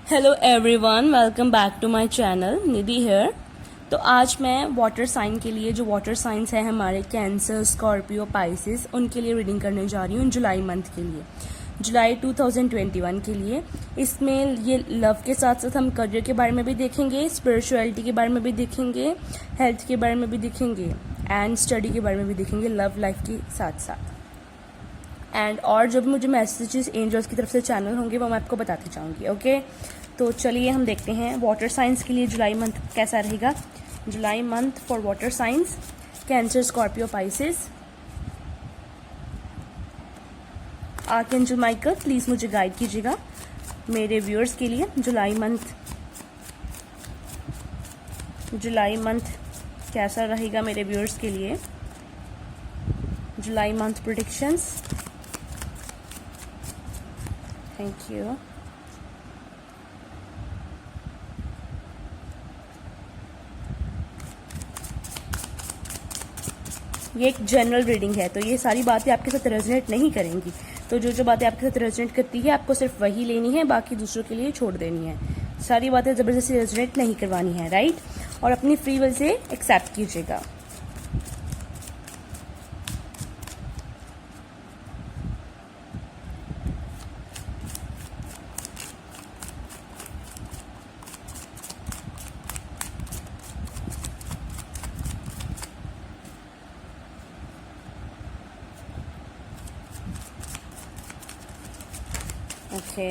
Hello everyone, welcome back to my channel Nidhi here. तो आज मैं वाटर साइन के लिए, जो वाटर साइंस है हमारे कैंसर, स्कॉर्पियो, पाइसिस, उनके लिए रीडिंग करने जा रही हूँ जुलाई मंथ के लिए, जुलाई 2021 के लिए। इसमें ये लव के साथ साथ हम करियर के बारे में भी देखेंगे, स्पिरिचुअलिटी के बारे में भी देखेंगे, हेल्थ के बारे में भी देखेंगे एंड स्टडी के बारे में भी देखेंगे, लव लाइफ के साथ साथ। एंड और जब मुझे मैसेजेस एंजल्स की तरफ से चैनल होंगे वो मैं आपको बताती जाऊंगी। ओके, तो चलिए हम देखते हैं वाटर साइंस के लिए जुलाई मंथ कैसा रहेगा। July month for water signs, Cancer, Scorpio, Pisces. Archangel Michael please मुझे गाइड कीजिएगा मेरे व्यूअर्स के लिए। जुलाई मंथ कैसा रहेगा मेरे व्यूअर्स के लिए। July month predictions. Thank you. ये एक जनरल रीडिंग है, तो ये सारी बातें आपके साथ रेजोनेट नहीं करेंगी। तो जो जो बातें आपके साथ रेजोनेट करती है आपको सिर्फ वही लेनी है, बाकी दूसरों के लिए छोड़ देनी है। सारी बातें जबरदस्ती रेजोनेट नहीं करवानी है, राइट। और अपनी फ्री विल से एक्सेप्ट कीजिएगा। ओके,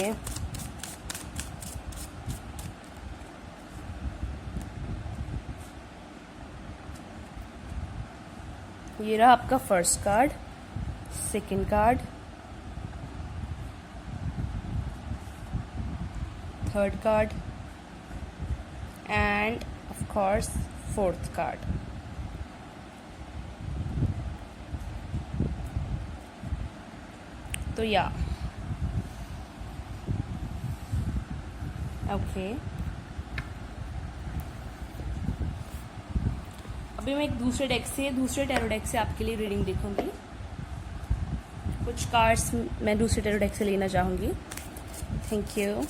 ये रहा आपका first card, second card, third card end of course fourth card. तो या ओके, अभी मैं एक दूसरे टैरो डेक से आपके लिए रीडिंग देखूंगी। कुछ कार्ड्स मैं दूसरे टैरो डेक से लेना चाहूंगी। Thank you.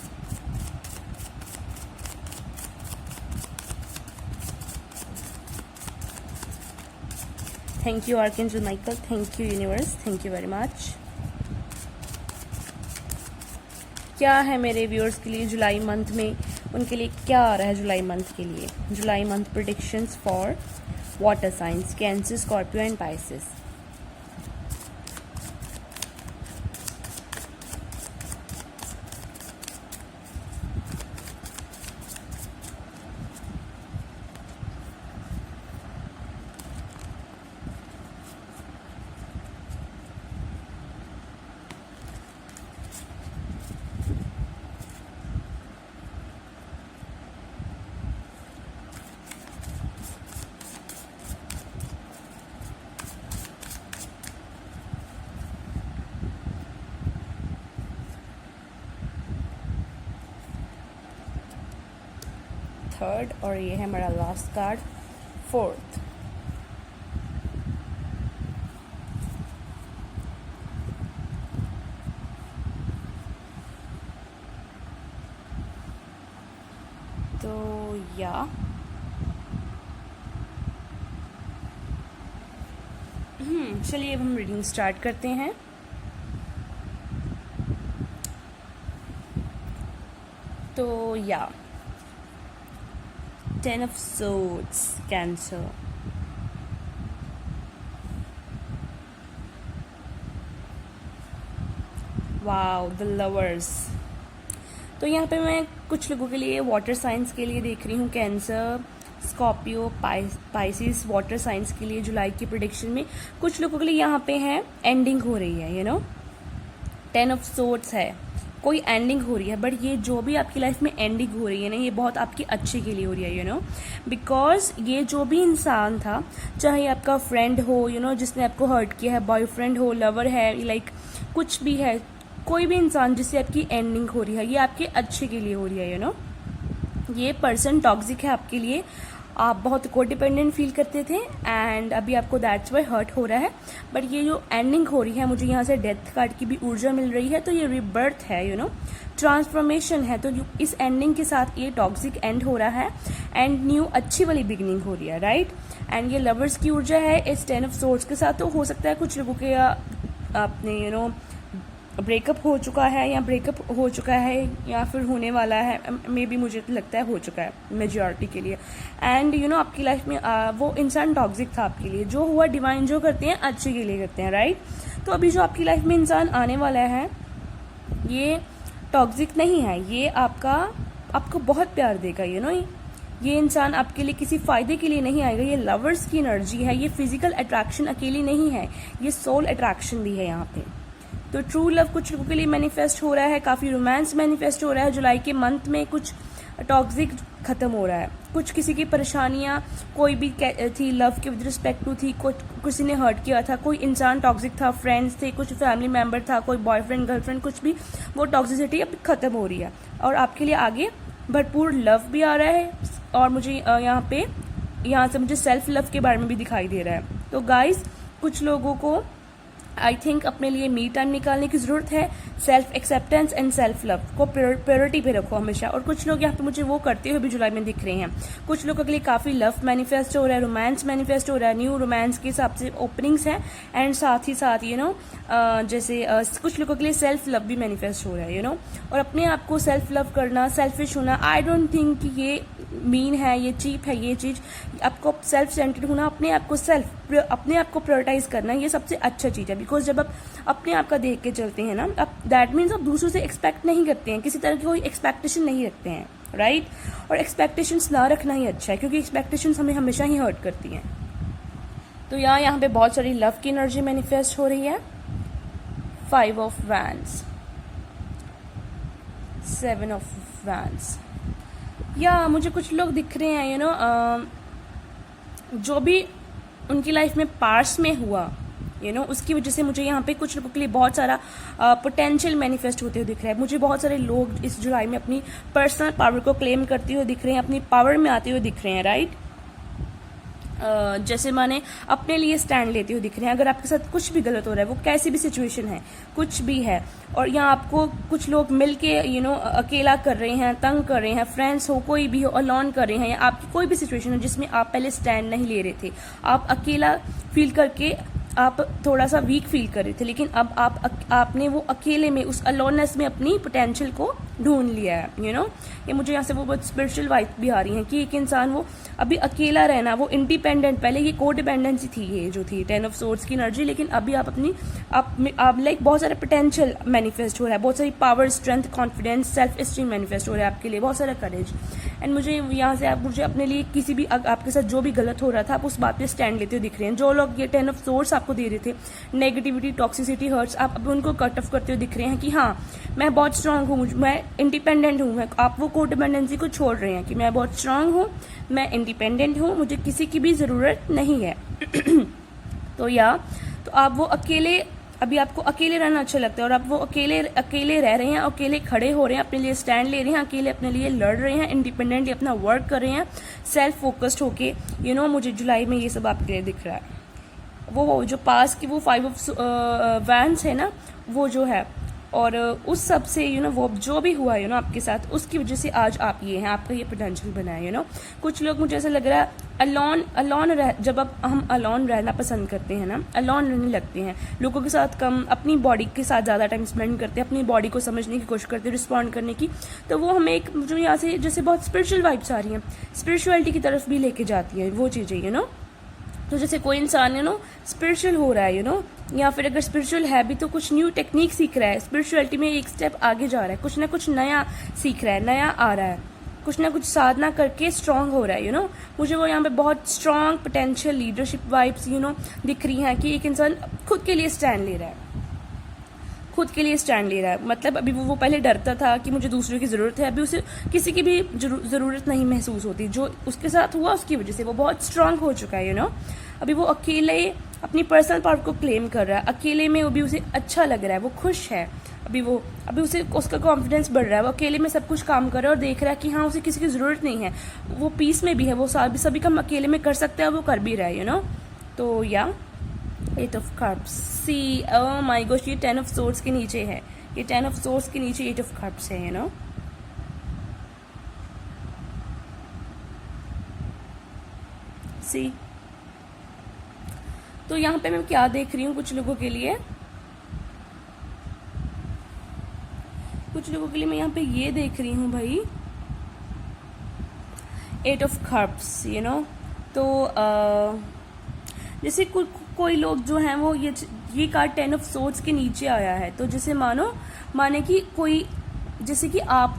Thank you archangel Michael, thank you universe, thank you very much. क्या है मेरे व्यूअर्स के लिए जुलाई मंथ में, उनके लिए क्या आ रहा है जुलाई मंथ के लिए। July month predictions for water signs, Cancer, Scorpio and Pisces. Third, और ये है हमारा लास्ट कार्ड, फोर्थ। तो या चलिए अब हम रीडिंग स्टार्ट करते हैं। तो या 10 of Swords, Cancer. Wow, the Lovers. तो यहाँ पे मैं कुछ लोगों के लिए वाटर साइंस के लिए देख रही हूँ, cancer, Scorpio, Pisces, water science के लिए जुलाई की प्रेडिक्शन में कुछ लोगों के लिए यहाँ पे है एंडिंग हो रही है, 10 of Swords है, कोई एंडिंग हो रही है। बट ये जो भी आपकी लाइफ में एंडिंग हो रही है ना, ये बहुत आपके अच्छे के लिए हो रही है, बिकॉज ये जो भी इंसान था, चाहे आपका फ्रेंड हो, जिसने आपको हर्ट किया है, बॉयफ्रेंड हो, लवर है, लाइक कुछ भी है, कोई भी इंसान जिससे आपकी एंडिंग हो रही है, ये आपके अच्छे के लिए हो रही है, ये पर्सन टॉक्सिक है आपके लिए, आप बहुत को डिपेंडेंट फील करते थे एंड अभी आपको दैट्स वाई हर्ट हो रहा है। बट ये जो एंडिंग हो रही है, मुझे यहाँ से डेथ कार्ड की भी ऊर्जा मिल रही है, तो ये रिबर्थ है, यू नो, ट्रांसफॉर्मेशन है। तो इस एंडिंग के साथ ये टॉक्सिक एंड हो रहा है एंड न्यू अच्छी वाली बिगिनिंग हो रही है, राइट। एंड ये लवर्स की ऊर्जा है इस 10 ऑफ सोर्ड्स के साथ। तो हो सकता है कुछ लोगों के आपने यू नो ब्रेकअप हो चुका है या ब्रेकअप हो चुका है या फिर होने वाला है, मे बी मुझे तो लगता है हो चुका है मेजॉरिटी के लिए। एंड यू नो आपकी लाइफ में वो इंसान टॉक्सिक था आपके लिए। जो हुआ डिवाइन जो करते हैं अच्छे के लिए करते हैं, राइट। तो अभी जो आपकी लाइफ में इंसान आने वाला है ये टॉक्सिक नहीं है, ये आपको बहुत प्यार देगा, यू नो। ये इंसान आपके लिए किसी फायदे के लिए नहीं आएगा। ये लवर्स की एनर्जी है, ये फिजिकल अट्रैक्शन अकेली नहीं है, ये सोल अट्रैक्शन भी है यहाँ पे। तो ट्रू लव कुछ लोगों के लिए मैनिफेस्ट हो रहा है, काफी रोमांस मैनिफेस्ट हो रहा है। जुलाई के मंथ में कुछ टॉक्सिक खत्म हो रहा है, कुछ किसी की परेशानियां कोई भी थी लव के विद रिस्पेक्ट टू थी, कुछ किसी ने हर्ट किया था, कोई इंसान टॉक्सिक था, फ्रेंड्स थे, कुछ फैमिली मेंबर था, कोई बॉयफ्रेंड गर्लफ्रेंड, कुछ भी, वो टॉक्सिसिटी अब खत्म हो रही है और आपके लिए आगे भरपूर लव भी आ रहा है। और मुझे यहाँ से मुझे सेल्फ लव के बारे में भी दिखाई दे रहा है। तो गाइज कुछ लोगों को आई थिंक अपने लिए मी टाइम निकालने की जरूरत है। Self acceptance and self love को प्रायोरिटी पे रखो हमेशा। और कुछ लोग यहाँ पे मुझे वो करते हुए भी जुलाई में दिख रहे हैं। कुछ लोगों के लिए काफी लव मैनिफेस्ट हो रहा है, रोमांस मैनिफेस्ट हो रहा है, न्यू रोमांस के हिसाब से ओपनिंग्स हैं एंड साथ ही साथ यू नो जैसे कुछ लोगों के लिए सेल्फ लव भी मैनिफेस्ट हो रहा है, यू नो। और अपने आप को सेल्फ लव करना, सेल्फिश होना, आई डोंट थिंक कि ये मीन है, ये चीप है। ये चीज आपको सेल्फ सेंटर्ड होना, अपने आप को प्रायोरिटाइज करना, ये सबसे अच्छा चीज है। बिकॉज जब आप अपने आप का देख के चलते हैं ना, आप दैट मीन्स आप दूसरों से एक्सपेक्ट नहीं करते हैं, किसी तरह की कोई एक्सपेक्टेशन नहीं रखते हैं, राइट। और एक्सपेक्टेशंस ना रखना ही अच्छा है, क्योंकि एक्सपेक्टेशंस हमें हमेशा ही हर्ट करती हैं। तो यहाँ पे बहुत सारी लव की एनर्जी मैनिफेस्ट हो रही है। 5 ऑफ वैंड्स, 7 ऑफ वैंड्स, या मुझे कुछ लोग दिख रहे हैं, यू नो, जो भी उनकी लाइफ में पास्ट में हुआ, यू नो, उसकी वजह से मुझे यहाँ पे कुछ लोगों के लिए बहुत सारा पोटेंशियल मैनिफेस्ट होते हुए दिख रहा है। मुझे बहुत सारे लोग इस जुलाई में अपनी पर्सनल पावर को क्लेम करते हुए दिख रहे हैं, अपनी पावर में आते हुए दिख रहे हैं, राइट। जैसे माने अपने लिए स्टैंड लेते हुए दिख रहे हैं। अगर आपके साथ कुछ भी गलत हो रहा है, वो कैसी भी सिचुएशन है, कुछ भी है, और यहाँ आपको कुछ लोग मिलके यू नो अकेला कर रहे हैं, तंग कर रहे हैं, फ्रेंड्स हो, कोई भी हो, अलोन कर रहे हैं, या आपकी कोई भी सिचुएशन हो जिसमें आप पहले स्टैंड नहीं ले रहे थे, आप अकेला फील करके आप थोड़ा सा वीक फील कर रहे थे, लेकिन अब आपने वो अकेले में उस अलोननेस में अपनी पोटेंशियल को ढूंढ लिया है, यू नो। ये मुझे यहाँ से वो बहुत स्पिरिचुअल वाइब भी आ रही है कि एक इंसान वो अभी अकेला रहना, वो इंडिपेंडेंट, पहले ये को डिपेंडेंसी थी, ये जो थी 10 ऑफ सोर्ड्स की एनर्जी, लेकिन अभी आप अपनी आप लाइक बहुत सारे पोटेंशियल मैनिफेस्ट हो रहा है, बहुत सारी power, strength, confidence, self esteem manifest हो रहा है आपके लिए, बहुत सारा करेज। एंड मुझे यहाँ से मुझे अपने लिए किसी भी आपके साथ जो भी गलत हो रहा था, आप उस बात पे स्टैंड लेते हुए दिख रहे हैं। जो लोग ये 10 ऑफ सोर्ड्स आपको दे रहे थे, नेगेटिविटी, टॉक्सिसिटी, हर्ट्स, आप अभी उनको कट ऑफ करते हुए दिख रहे हैं कि हाँ मैं बहुत स्ट्रांग हूँ, मैं इंडिपेंडेंट हूँ। आप वो को डिपेंडेंसी को छोड़ रहे हैं कि मैं बहुत स्ट्रांग हूँ, मैं इंडिपेंडेंट हूँ, मुझे किसी की भी जरूरत नहीं है। तो आप वो अकेले, अभी आपको अकेले रहना अच्छा लगता है और आप वो अकेले रह रहे हैं, अकेले खड़े हो रहे हैं, अपने लिए स्टैंड ले रहे हैं, अकेले अपने लिए लड़ रहे हैं, इंडिपेंडेंटली अपना वर्क कर रहे हैं, सेल्फ फोकस्ड होके, यू नो। मुझे जुलाई में ये सब आपके लिए दिख रहा है। वो जो पास की वो 5 ऑफ वैंड्स है ना, वो जो है, और उस सब से यू नो वो जो भी हुआ यू नो आपके साथ, उसकी वजह से आज आप ये हैं, आपका ये पोटेंशियल बना है, यू नो। कुछ लोग, मुझे ऐसा लग रहा है जब हम अलोन रहना पसंद करते हैं ना, अलोन रहने लगते हैं, लोगों के साथ कम, अपनी बॉडी के साथ ज़्यादा टाइम स्पेंड करते हैं, अपनी बॉडी को समझने की कोशिश करते हैं, रिस्पॉन्ड करने की, तो वो हमें एक जो यहाँ से जैसे बहुत स्पिरिचुअल वाइब्स आ रही हैं, स्पिरिचुअलिटी की तरफ भी लेके जाती है वो चीज़ें, यू नो। तो जैसे कोई इंसान यू नो स्पिरिचुअल हो रहा है, यू नो, या फिर अगर स्पिरिचुअल है भी तो कुछ न्यू टेक्निक सीख रहा है, स्पिरिचुअलिटी में एक स्टेप आगे जा रहा है, कुछ ना कुछ नया सीख रहा है, नया आ रहा है, कुछ ना कुछ साधना करके स्ट्रांग हो रहा है, यू नो। मुझे वो यहाँ पे बहुत strong potential leadership vibes you know दिख रही हैं कि एक इंसान खुद के लिए स्टैंड ले रहा है, खुद के लिए स्टैंड ले रहा है। मतलब अभी वो पहले डरता था कि मुझे दूसरों की ज़रूरत है, अभी उसे किसी की भी ज़रूरत नहीं महसूस होती। जो उसके साथ हुआ उसकी वजह से वो बहुत स्ट्रांग हो चुका है, यू नो। अभी वो अकेले अपनी पर्सनल पावर को क्लेम कर रहा है, अकेले में वो भी उसे अच्छा लग रहा है, वो खुश है, अभी उसे उसका कॉन्फिडेंस बढ़ रहा है, वो अकेले में सब कुछ काम कर रहा है और देख रहा है कि हाँ उसे किसी की ज़रूरत नहीं है, वो पीस में भी है, वो सभी काम अकेले में कर सकता है, वो कर भी रहा है तो या 8 of cups. See oh my gosh, ये 10 ऑफ सोर्ड्स के नीचे है, ये 10 ऑफ सोर्ड्स के नीचे 8 ऑफ कप्स है सी। तो यहाँ पे मैं क्या देख रही हूँ कुछ लोगों के लिए मैं यहाँ पे ये देख रही हूँ भाई 8 ऑफ कप्स तो जैसे कोई लोग जो हैं वो ये कार्ड 10 ऑफ सोर्ड्स के नीचे आया है, तो जैसे माने कि कोई जैसे कि आप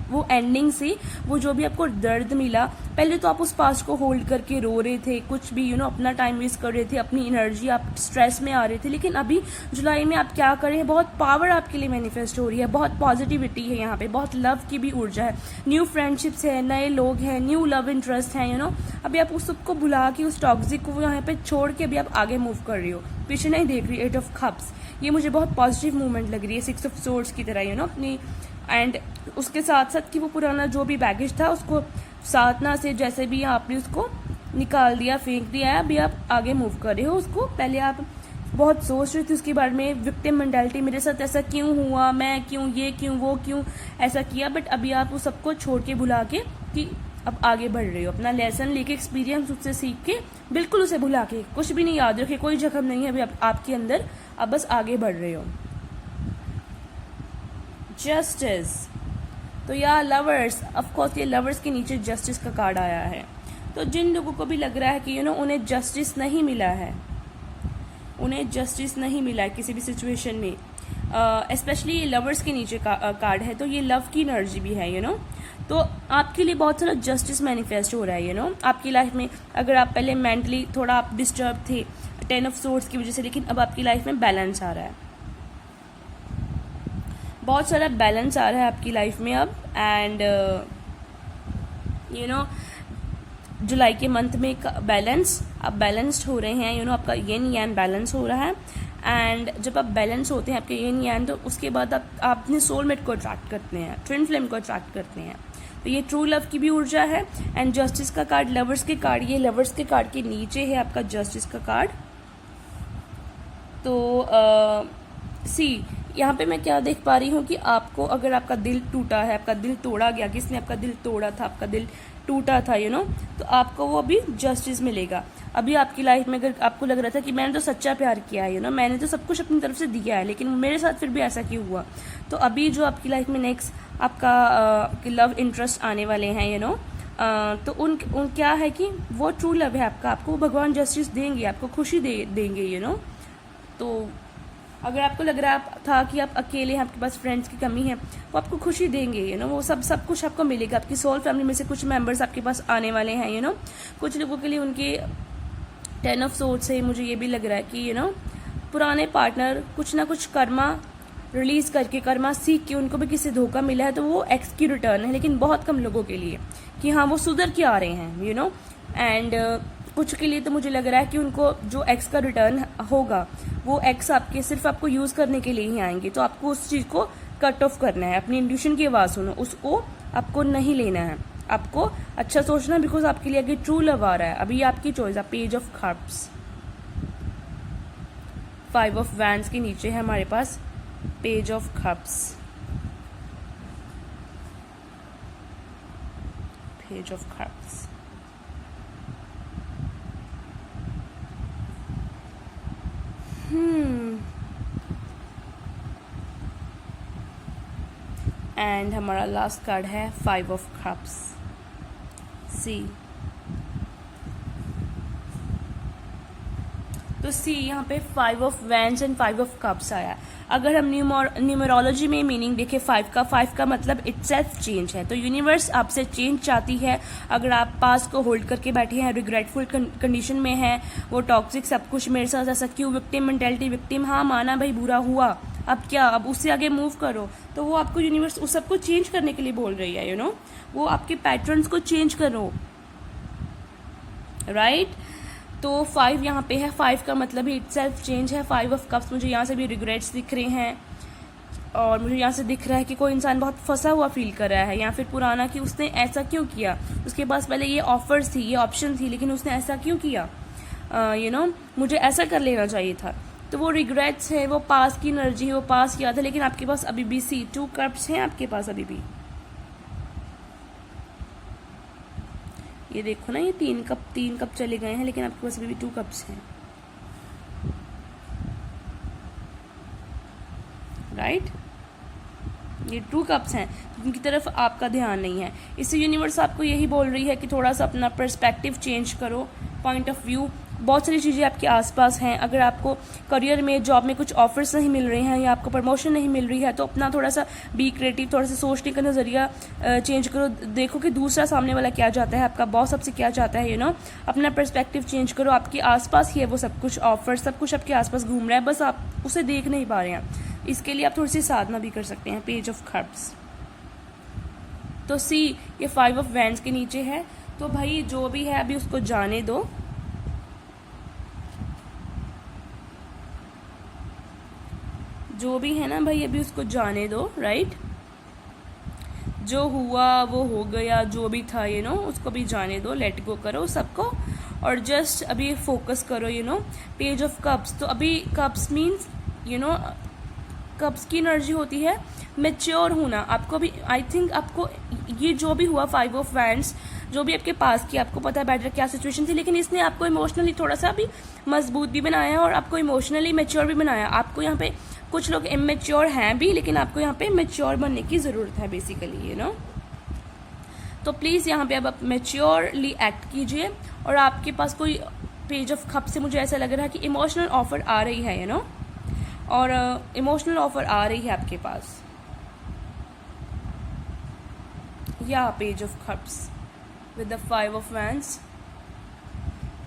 वो एंडिंग से वो जो भी आपको दर्द मिला, पहले तो आप उस पास्ट को होल्ड करके रो रहे थे, कुछ भी अपना टाइम वेस्ट कर रहे थे, अपनी एनर्जी आप स्ट्रेस में आ रहे थे, लेकिन अभी जुलाई में आप क्या करें, बहुत पावर आपके लिए मैनिफेस्ट हो रही है, बहुत पॉजिटिविटी है यहाँ पे, बहुत लव की भी ऊर्जा है, न्यू फ्रेंडशिप्स है, नए लोग हैं, न्यू लव इंटरेस्ट है अभी आप उस सबको भुला के उस टॉक्सिक को यहाँ पे छोड़ के अभी आप आगे मूव कर रही हो, पीछे नहीं देख रही। 8 ऑफ कप्स ये मुझे बहुत पॉजिटिव मूवमेंट लग रही है 6 ऑफ सोर्ड्स की तरह अपनी, एंड उसके साथ साथ कि वो पुराना जो भी बैगेज था उसको साधना से जैसे भी आपने उसको निकाल दिया, फेंक दिया है, अभी आप आगे मूव कर रहे हो उसको। पहले आप बहुत सोच रही थी उसके बारे में, विक्टिम मेंटालिटी, मेरे साथ ऐसा क्यों हुआ, मैं क्यों, ये क्यों, वो क्यों ऐसा किया, बट अभी आप उस सबको छोड़ के भुला के कि अब आगे बढ़ रहे हो, अपना लेसन लेके, एक्सपीरियंस उससे सीख के, बिल्कुल उसे भुला के, कुछ भी नहीं याद रखे, कोई जख्म नहीं है अभी आपके अंदर, अब बस आगे बढ़ रहे हो। जस्टिस, तो यार लवर्स, ऑफ कोर्स ये लवर्स के नीचे जस्टिस का कार्ड आया है, तो जिन लोगों को भी लग रहा है कि उन्हें जस्टिस नहीं मिला है, उन्हें जस्टिस नहीं मिला है किसी भी सिचुएशन में, स्पेशली ये लवर्स के नीचे कार्ड है, तो ये लव की एनर्जी भी है तो आपके लिए बहुत सारा जस्टिस मैनिफेस्ट हो रहा है आपकी लाइफ में। अगर आप पहले मेंटली थोड़ा आप डिस्टर्ब थे 10 ऑफ सोर्ड्स की वजह से, लेकिन अब आपकी लाइफ में बैलेंस आ रहा है, बहुत सारा बैलेंस आ रहा है आपकी लाइफ में अब, एंड जुलाई के मंथ में बैलेंस, आप बैलेंस्ड हो रहे हैं आपका येन यान बैलेंस हो रहा है, एंड जब आप बैलेंस होते हैं आपके येन यान, तो उसके बाद आप अपने सोलमेट को अट्रैक्ट करते हैं, ट्विन फ्लेम को अट्रैक्ट करते हैं, तो ये ट्रू लव की भी ऊर्जा है। एंड जस्टिस का कार्ड, लवर्स के कार्ड, ये लवर्स के कार्ड के नीचे है आपका जस्टिस का कार्ड। तो सी यहाँ पे मैं क्या देख पा रही हूँ कि आपको, अगर आपका दिल टूटा है, आपका दिल तोड़ा गया, किसने आपका दिल तोड़ा था, आपका दिल टूटा था तो आपको वो अभी जस्टिस मिलेगा। अभी आपकी लाइफ में अगर आपको लग रहा था कि मैंने तो सच्चा प्यार किया है मैंने तो सब कुछ अपनी तरफ से दिया है, लेकिन मेरे साथ फिर भी ऐसा क्यों हुआ, तो अभी जो आपकी लाइफ में नेक्स्ट आपका लव इंटरेस्ट आने वाले हैं तो उन क्या है कि वो ट्रू लव है आपका, आपको भगवान जस्टिस देंगे, आपको खुशी देंगे तो अगर आपको लग रहा था कि आप अकेले हैं, आपके पास फ्रेंड्स की कमी है, वो आपको खुशी देंगे वो सब कुछ आपको मिलेगा। आपकी सोल फैमिली में से कुछ मेंबर्स आपके पास आने वाले हैं कुछ लोगों के लिए उनके 10 ऑफ सोर्ड्स से मुझे ये भी लग रहा है कि पुराने पार्टनर कुछ ना कुछ कर्मा रिलीज करके, कर्मा सीख के, उनको भी किसी धोखा मिला है तो वो एक्स की रिटर्न है, लेकिन बहुत कम लोगों के लिए कि हाँ वो सुधर के आ रहे हैं एंड कुछ के लिए तो मुझे लग रहा है कि उनको जो एक्स का रिटर्न होगा वो एक्स सिर्फ आपको यूज करने के लिए ही आएंगे, तो आपको उस चीज को कट ऑफ करना है, अपनी इंट्यूशन की आवाज सुनो, उसको आपको नहीं लेना है, आपको अच्छा सोचना, बिकॉज आपके लिए आगे ट्रू लव आ रहा है। अभी आपकी चॉइस है, page of cups, 5 of wands के नीचे है हमारे पास page of cups, page of cups. And हमारा लास्ट कार्ड है 5 ऑफ कप्स। सी, तो सी यहाँ पे 5 of wands and 5 of cups आया। अगर हम न्यूमरोलॉजी में मीनिंग देखें 5 का मतलब इटसेल्फ चेंज है, तो यूनिवर्स आपसे चेंज चाहती है। अगर आप पास को होल्ड करके बैठे हैं, रिग्रेटफुल कंडीशन में हैं, वो टॉक्सिक सब कुछ मेरे साथ ऐसा क्यों, विक्टिम मेंटेलिटी, विक्टिम, हाँ माना भाई बुरा हुआ, अब क्या, अब उससे आगे मूव करो, तो वो आपको यूनिवर्स उस सबको चेंज करने के लिए बोल रही है वो आपके पैटर्न्स को चेंज करो, राइट। तो 5 यहाँ पे है, 5 का मतलब ही इटसेल्फ चेंज है। 5 ऑफ कप्स मुझे यहाँ से भी रिग्रेट्स दिख रहे हैं, और मुझे यहाँ से दिख रहा है कि कोई इंसान बहुत फंसा हुआ फील कर रहा है, या फिर पुराना कि उसने ऐसा क्यों किया, उसके पास पहले ये ऑफर्स थी, ये ऑप्शन थी, लेकिन उसने ऐसा क्यों किया, मुझे ऐसा कर लेना चाहिए था। तो वो रिग्रेट्स है, वो पास की एनर्जी है, वो पास किया था, लेकिन आपके पास अभी भी सी 2 कप्स हैं आपके पास अभी भी। ये देखो ना, ये 3 कप चले गए हैं, लेकिन आपके पास अभी भी 2 कप्स हैं, राइट। ये 2 कप्स हैं, उनकी तरफ आपका ध्यान नहीं है। इससे यूनिवर्स आपको यही बोल रही है कि थोड़ा सा अपना पर्सपेक्टिव चेंज करो, पॉइंट ऑफ व्यू। बहुत सारी चीज़ें आपके आसपास हैं। अगर आपको करियर में, जॉब में कुछ ऑफर्स नहीं मिल रहे हैं या आपको प्रमोशन नहीं मिल रही है, तो अपना थोड़ा सा बी क्रिएटिव, थोड़ा सा सोचने का नज़रिया चेंज करो। देखो कि दूसरा सामने वाला क्या चाहता है, आपका बॉस आपसे क्या चाहता है, अपना पर्सपेक्टिव चेंज करो। आपके आसपास ही है वो सब कुछ, ऑफर सब कुछ आपके आसपास घूम रहा है, बस आप उसे देख नहीं पा रहे हैं। इसके लिए आप थोड़ी सी साधना भी कर सकते हैं। पेज ऑफ कप्स, तो सी ये 5 ऑफ वैंड्स के नीचे है। तो भाई जो भी है अभी उसको जाने दो, जो भी है ना भाई अभी उसको जाने दो, राइट। जो हुआ वो हो गया, जो भी था उसको भी जाने दो, लेट गो करो सबको, और जस्ट अभी फोकस करो। पेज ऑफ कप्स, तो अभी कप्स मीन्स कप्स की एनर्जी होती है मैच्योर होना। आपको भी आई थिंक आपको ये जो भी हुआ 5 ऑफ वैंड्स, जो भी आपके पास की, आपको पता है बेटर क्या सिचुएशन थी, लेकिन इसने आपको इमोशनली थोड़ा सा भी मजबूत भी बनाया और आपको इमोशनली मैच्योर भी बनाया। आपको यहाँ पे कुछ लोग इमेच्योर हैं भी, लेकिन आपको यहाँ पे मैच्योर बनने की ज़रूरत है बेसिकली, तो प्लीज़ यहाँ पे अब आप मैच्योरली एक्ट कीजिए। और आपके पास कोई पेज ऑफ कप से मुझे ऐसा लग रहा है कि इमोशनल ऑफर आ रही है, और इमोशनल ऑफर आ रही है आपके पास, या page of cups with the 5 of wands.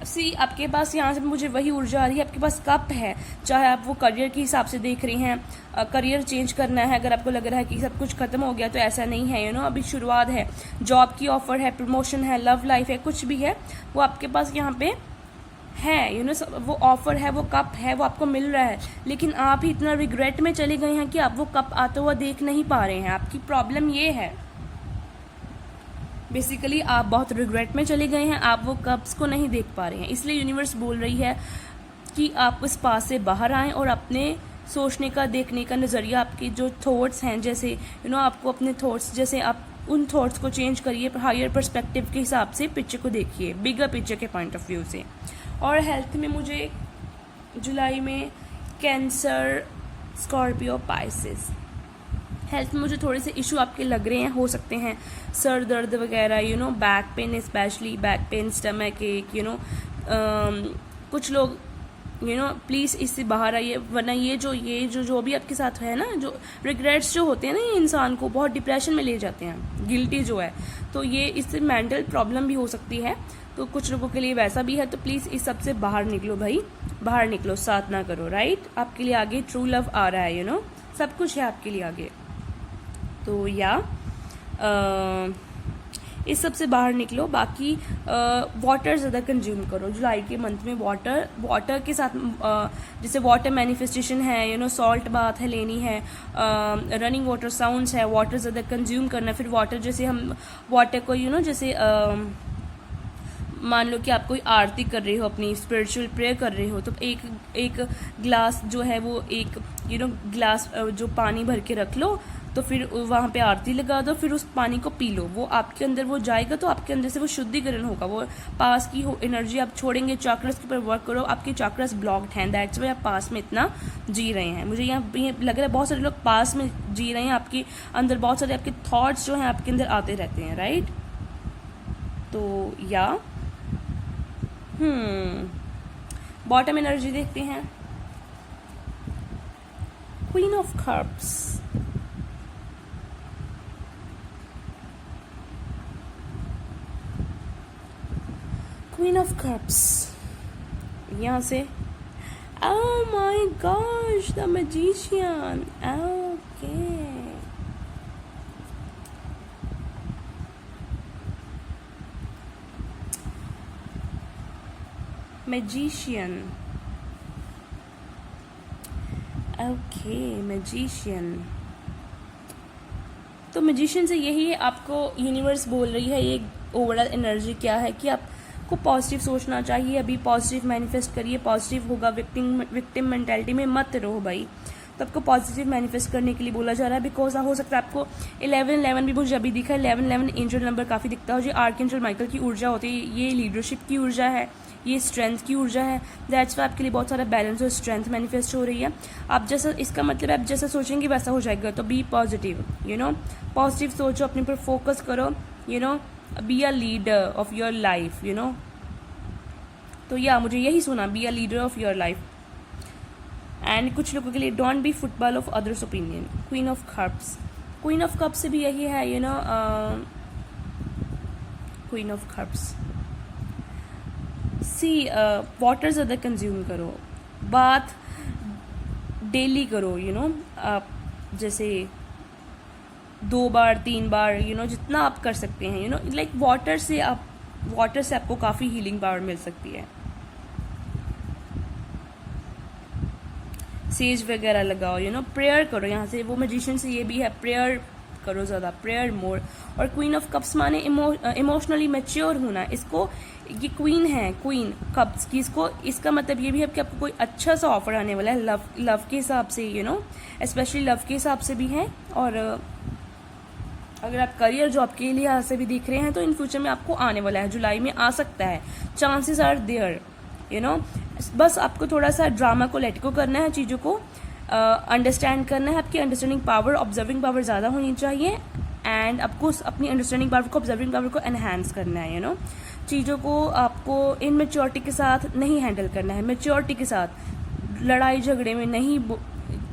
See आपके पास यहाँ से मुझे वही ऊर्जा आ रही है, आपके पास कप है, चाहे आप वो करियर के हिसाब से देख रही हैं, करियर चेंज करना है, अगर आपको लग रहा है कि सब कुछ खत्म हो गया, तो ऐसा नहीं है, अभी शुरुआत है, जॉब की ऑफर है, प्रमोशन है, लव लाइफ है, कुछ भी है वो आपके पास यहाँ पे है, वो ऑफर है, वो कप है, वो आपको मिल रहा है, लेकिन आप ही इतना रिग्रेट में चले गए हैं कि आप वो कप आता हुआ देख नहीं पा रहे हैं। आपकी प्रॉब्लम ये है बेसिकली, आप बहुत रिग्रेट में चले गए हैं, आप वो कप्स को नहीं देख पा रहे हैं। इसलिए यूनिवर्स बोल रही है कि आप उस पास से बाहर आएँ और अपने सोचने का, देखने का नज़रिया, आपके जो थॉट्स हैं, जैसे आपको अपने थॉट्स, जैसे आप उन थॉट्स को चेंज करिए, हायर पर्सपेक्टिव के हिसाब से पिक्चर को देखिए, बिगर पिक्चर के पॉइंट ऑफ व्यू से। और हेल्थ में मुझे जुलाई में कैंसर, स्कॉर्पियो, पाइसेस, हेल्थ में मुझे थोड़े से इशू आपके लग रहे हैं, हो सकते हैं सर दर्द वगैरह, back pain, specially back pain, stomach एक, कुछ लोग प्लीज़ इससे बाहर आइए, वरना ये जो भी आपके साथ है ना, जो रिग्रेट्स जो होते हैं ना, ये इंसान को बहुत डिप्रेशन में ले जाते हैं, गिल्टी जो है, तो ये इससे मेंटल प्रॉब्लम भी हो सकती है। तो कुछ लोगों के लिए वैसा भी है, तो प्लीज़ इस सब से बाहर निकलो भाई, बाहर निकलो, साथ ना करो, राइट। आपके लिए आगे ट्रू लव आ रहा है, सब कुछ है आपके लिए आगे। तो इस सब से बाहर निकलो। बाकी वाटर ज़्यादा कंज्यूम करो जुलाई के मंथ में। वाटर के साथ जैसे वाटर मैनिफेस्टेशन है, सॉल्ट बाथ है लेनी है, रनिंग वाटर साउंड्स है, वाटर ज़्यादा कंज्यूम करना। फिर वाटर जैसे हम वाटर को जैसे मान लो कि आप कोई आरती कर रहे हो, अपनी स्पिरिचुअल प्रेयर कर रहे हो, तो एक ग्लास जो है वो एक ग्लास जो पानी भर के रख लो, तो फिर वहाँ पे आरती लगा दो, फिर उस पानी को पी लो, वो आपके अंदर वो जाएगा, तो आपके अंदर से वो शुद्धिकरण होगा, वो पास की एनर्जी आप छोड़ेंगे। चक्रास के ऊपर वर्क करो, आपके चक्रास ब्लॉक्ड हैं, दैट्स वाई आप पास में इतना जी रहे हैं। मुझे यहाँ लग रहा है बहुत सारे लोग पास में जी रहे हैं, आपके अंदर बहुत सारे आपके थॉट्स जो हैं आपके अंदर आते रहते हैं, राइट। तो बॉटम एनर्जी देखते हैं, queen of cups, queen of cups यहाँ से, ओह my gosh, the magician, okay, magician, okay, magician. Magician से यही है, आपको यूनिवर्स बोल रही है, ये ओवरऑल एनर्जी क्या है कि आपको पॉजिटिव सोचना चाहिए, अभी पॉजिटिव मैनिफेस्ट करिए, पॉजिटिव होगा, विक्टिम मेंटालिटी में मत रहो भाई। तो आपको पॉजिटिव मैनिफेस्ट करने के लिए बोला जा रहा है, बिकॉज हो सकता है आपको 11 भी मुझे अभी दिखा है, 11 एंजल नंबर काफ़ी दिखता है, जो आर्कएंजल माइकल की ऊर्जा होती है, ये लीडरशिप की ऊर्जा है, ये स्ट्रेंथ की ऊर्जा है। दैट्स वाई आपके लिए बहुत सारा बैलेंस और स्ट्रेंथ मैनिफेस्ट हो रही है। आप जैसा, इसका मतलब है आप जैसा सोचेंगे वैसा हो जाएगा। तो बी पॉजिटिव, पॉजिटिव सोचो, अपने पर फोकस करो, be a leader of your life, तो या मुझे यही सुना, be a leader of your life. And कुछ लोगों के लिए don't be football of others opinion, queen of cups. Queen of cups से भी यही है, queen of cups. See water ज़्यादा कंज्यूम करो, बाथ डेली करो, जैसे 2 बार 3 बार, जितना आप कर सकते हैं, लाइक वाटर से आपको काफ़ी हीलिंग पावर मिल सकती है। सेज वगैरह लगाओ, प्रेयर करो, यहाँ से वो मैजिशियन से ये भी है, प्रेयर करो ज़्यादा, प्रेयर मोर। और क्वीन ऑफ कप्स माने इमोशनली मैच्योर होना। इसको, ये क्वीन है, क्वीन कप्स की, इसका मतलब ये भी है कि आपको कोई अच्छा सा ऑफर आने वाला है, लव के हिसाब से, स्पेशली लव के हिसाब से भी है। और अगर आप करियर जॉब के लिए से भी देख रहे हैं तो इन फ्यूचर में आपको आने वाला है, जुलाई में आ सकता है, चांसेस आर देयर, बस आपको थोड़ा सा ड्रामा को लेट को करना है, चीज़ों को अंडरस्टैंड करना है। आपकी अंडरस्टैंडिंग पावर, ऑब्जर्विंग पावर ज़्यादा होनी चाहिए, एंड आपको अपनी अंडरस्टैंडिंग पावर को, ऑब्जर्विंग पावर को एनहांस करना है, चीज़ों को आपको इनमेच्योरिटी के साथ नहीं हैंडल करना है, मेच्योरिटी के साथ, लड़ाई झगड़े में नहीं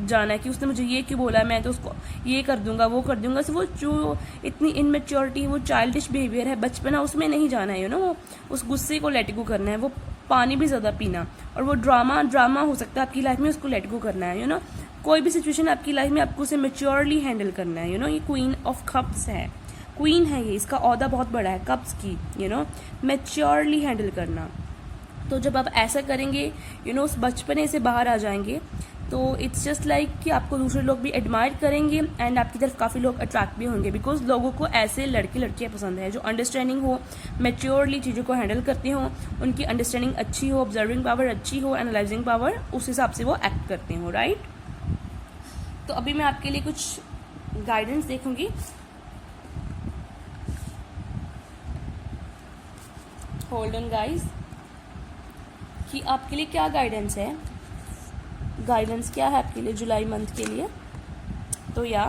जाना है कि उसने मुझे ये क्यों बोला, मैं तो उसको ये कर दूंगा, वो कर दूंगा। वो जो इतनी इनमेच्योरिटी, वो चाइल्डिश बिहेवियर है, बचपना, उसमें नहीं जाना है, वो उस गुस्से को लेट गो करना है, वो पानी भी ज़्यादा पीना, और वो ड्रामा हो सकता है आपकी लाइफ में, उसको लेट गो करना है, कोई भी सिचुएशन आपकी लाइफ में आपको उसे मेच्योरली हैंडल करना है, ये क्वीन ऑफ कप्स है, क्वीन है ये, इसका ओहदा बहुत बड़ा है कप्स की, मेच्योरली हैंडल करना। तो जब आप ऐसा करेंगे, उस बचपने से बाहर आ जाएंगे, तो इट्स जस्ट लाइक कि आपको दूसरे लोग भी एडमायर करेंगे, एंड आपकी तरफ काफ़ी लोग अट्रैक्ट भी होंगे, बिकॉज लोगों को ऐसे लड़के लड़कियाँ पसंद है जो अंडरस्टैंडिंग हो, मैच्योरली चीज़ों को हैंडल करते हो, उनकी अंडरस्टैंडिंग अच्छी हो, ऑब्जर्विंग पावर अच्छी हो, एनालाइजिंग पावर, उस हिसाब से वो एक्ट करते हो, राइट। तो अभी मैं आपके लिए कुछ गाइडेंस देखूंगी। होल्ड ऑन गाइस, कि आपके लिए क्या गाइडेंस है, गाइडेंस क्या है आपके लिए जुलाई मंथ के लिए। तो या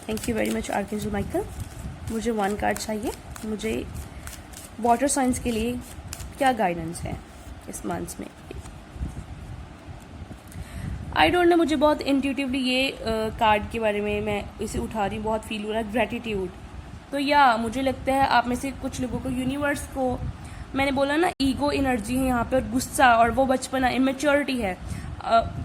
thank you very much archangel Michael. मुझे 1 कार्ड चाहिए, मुझे वाटर साइंस के लिए क्या गाइडेंस है इस मंथ में। आई डोंट नो, मुझे बहुत इंट्यूटिवली ये कार्ड के बारे में मैं इसे उठा रही हूँ, बहुत फील हो रहा है, ग्रेटिट्यूड। तो या मुझे लगता है आप में से कुछ लोगों को यूनिवर्स को, मैंने बोला ना, ईगो एनर्जी है यहाँ पे, और गुस्सा, और वो बचपना, इमेच्योरिटी है,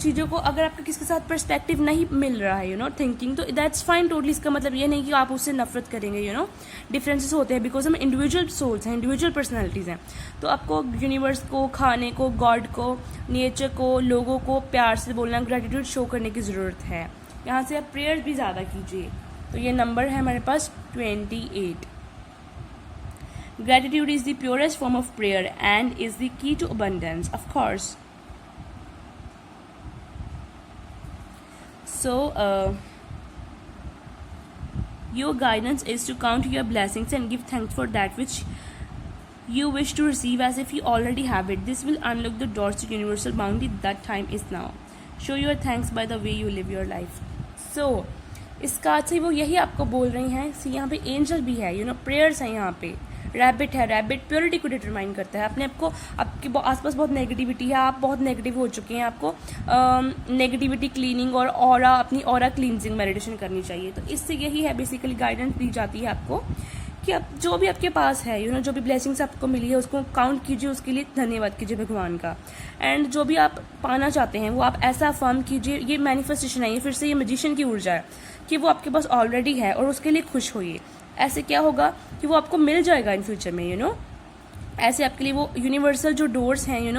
चीज़ों को अगर आपका किसी के साथ पर्सपेक्टिव नहीं मिल रहा है, थिंकिंग, तो दैट्स फाइन टोटली। इसका मतलब ये नहीं कि आप उससे नफरत करेंगे, डिफरेंसेस होते हैं, बिकॉज हम इंडिविजुअल सोल्स हैं, इंडिविजुअल पर्सनैलिटीज़ हैं। तो आपको यूनिवर्स को, खाने को, गॉड को, नेचर को, लोगों को प्यार से बोलना, ग्रेटिट्यूड शो करने की ज़रूरत है। यहाँ से आप प्रेयर भी ज़्यादा कीजिए। तो ये नंबर है हमारे पास 28। Gratitude is the purest form of prayer and is the key to abundance, of course. So, your guidance is to count your blessings and give thanks for that which you wish to receive as if you already have it. This will unlock the doors to universal bounty. That time is now. Show your thanks by the way you live your life. So, इस card से वो यही आपको बोल रही हैं। यहाँ पे एंजल भी है, प्रेयर्स हैं यहाँ पे, रैबिट है, रैबिट प्योरिटी को डिटरमाइन करता है। अपने आपको, आपके आसपास बहुत नेगेटिविटी है, आप बहुत नेगेटिव हो चुके हैं, आपको नेगेटिविटी क्लीनिंग और ऑरा, अपनी ऑरा क्लींजिंग मेडिटेशन करनी चाहिए। तो इससे यही है बेसिकली गाइडेंस दी जाती है आपको कि आप जो भी आपके पास है, जो भी ब्लेसिंग्स आपको मिली है उसको काउंट कीजिए, उसके लिए धन्यवाद कीजिए भगवान का। एंड जो भी आप पाना चाहते हैं वो आप ऐसा अफर्म कीजिए, ये मैनिफेस्टेशन है, ये फिर से ये मैजिशियन की ऊर्जा है कि वो आपके पास ऑलरेडी है और उसके लिए खुश होइए। ऐसे क्या होगा कि वो आपको मिल जाएगा इन फ्यूचर में, ऐसे आपके लिए वो यूनिवर्सल जो डोर्स हैं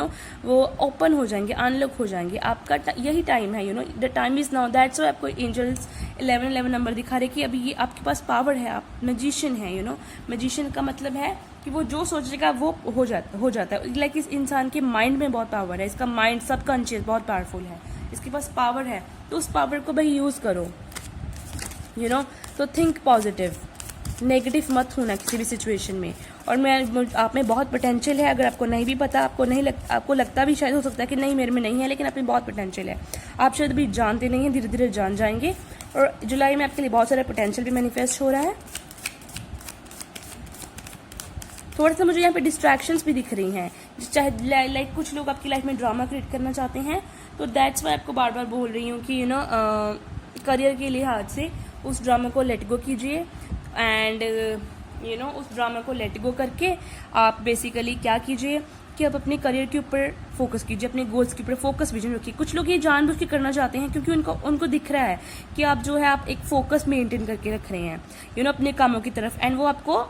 वो ओपन हो जाएंगे, अनलॉक हो जाएंगे। आपका यही टाइम है, the time is now. That's why आपको एंजल्स 1111 नंबर दिखा रहे कि अभी ये आपके पास पावर है, आप मैजिशियन हैं। मैजिशियन का मतलब है कि वो जो सोचेगा वो हो जाता है। लाइक इस इंसान के माइंड में बहुत पावर है, इसका माइंड सबकॉन्शियस बहुत पावरफुल है, इसके पास पावर है, तो उस पावर को भाई यूज़ करो। तो थिंक पॉजिटिव, नेगेटिव मत होना किसी भी सिचुएशन में। और आप में बहुत पोटेंशियल है। अगर आपको नहीं भी पता, आपको लगता भी शायद हो सकता है कि नहीं मेरे में नहीं है, लेकिन आप में बहुत पोटेंशियल है। आप शायद अभी जानते नहीं हैं, धीरे धीरे जान जाएंगे। और जुलाई में आपके लिए बहुत सारा पोटेंशियल भी मैनिफेस्ट हो रहा है। थोड़ा सा मुझे यहाँ पे डिस्ट्रैक्शंस भी दिख रही हैं, चाहे लाइक कुछ लोग आपकी लाइफ में ड्रामा क्रिएट करना चाहते हैं, तो दैट्स वाई आपको बार बार बोल रही हूँ कि करियर के लिहाज से उस ड्रामा को लेट गो कीजिए। एंड उस ड्रामा को लेट गो करके आप बेसिकली क्या कीजिए कि आप अपने करियर के ऊपर फोकस कीजिए, अपने गोल्स के ऊपर फोकस विजन रखिए। कुछ लोग ये जानबूझ के करना चाहते हैं क्योंकि उनको दिख रहा है कि आप जो है आप एक फोकस मेंटेन करके रख रहे हैं अपने कामों की तरफ, एंड वो आपको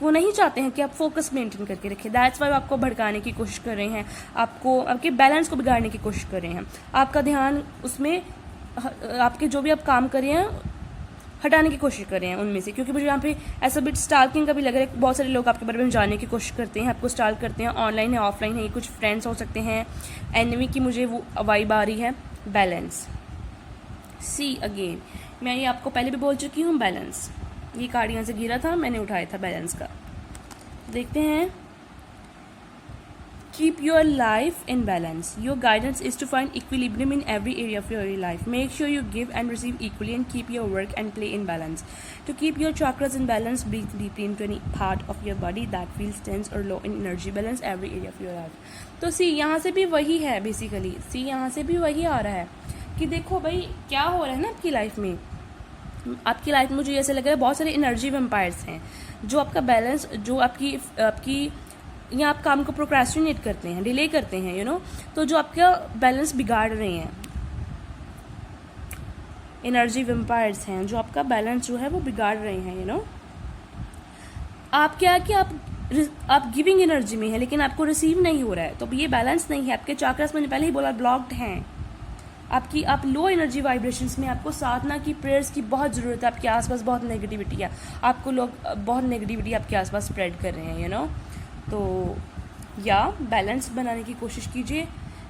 वो नहीं चाहते हैं कि आप फोकस मेंटेन करके रखें। दैट्स वाई आपको भड़काने की कोशिश कर रहे हैं, आपके बैलेंस को बिगाड़ने की कोशिश कर रहे हैं। आपका ध्यान उसमें, आपके जो भी आप काम कर रहे हैं हटाने की कोशिश कर रहे हैं उनमें से। क्योंकि मुझे यहाँ पे ऐसा बिट स्टाल्किंग का भी लग रहा है, बहुत सारे लोग आपके बारे में जानने की कोशिश करते हैं, आपको स्टाल करते हैं, ऑनलाइन है ऑफलाइन है, कुछ फ्रेंड्स हो सकते हैं, एनिमी की मुझे वो वाइब आ रही है। बैलेंस, सी अगेन, मैं ये आपको पहले भी बोल चुकी हूँ, बैलेंस। ये कार्ड यहाँ से गिरा था, मैंने उठाया था बैलेंस का। देखते हैं, keep your life in balance. Your guidance is to find equilibrium in every area of your life. Make sure you give and receive equally and keep your work and play in balance. To keep your chakras in balance, breathe deeply into any part of your body that feels tense or low in energy. Balance every area of your life. तो सी यहाँ से भी वही है basically, सी यहाँ से भी वही आ रहा है कि देखो भाई क्या हो रहा है ना आपकी लाइफ में। आपकी लाइफ में मुझे ऐसा लग रहा है बहुत सारे एनर्जी वेम्पायर्स हैं जो आपका बैलेंस, जो आपकी या आप काम को प्रोक्रेस्टिनेट करते हैं, डिले करते हैं, तो जो आपका बैलेंस बिगाड़ रहे हैं। एनर्जी वेम्पायर्स हैं जो आपका बैलेंस जो है वो बिगाड़ रहे हैं। आप क्या है कि आप गिविंग एनर्जी में है लेकिन आपको रिसीव नहीं हो रहा है, तो ये बैलेंस नहीं है। आपके चाक्रास, मैंने पहले ही बोला, ब्लॉक्ड हैं। आप लो एनर्जी वाइब्रेशंस में, आपको साधना की, प्रेयर्स की बहुत ज़रूरत है। आपके आसपास बहुत नेगेटिविटी है, आपको लोग बहुत नेगेटिविटी आपके आसपास स्प्रेड कर रहे हैं, तो या बैलेंस बनाने की कोशिश कीजिए।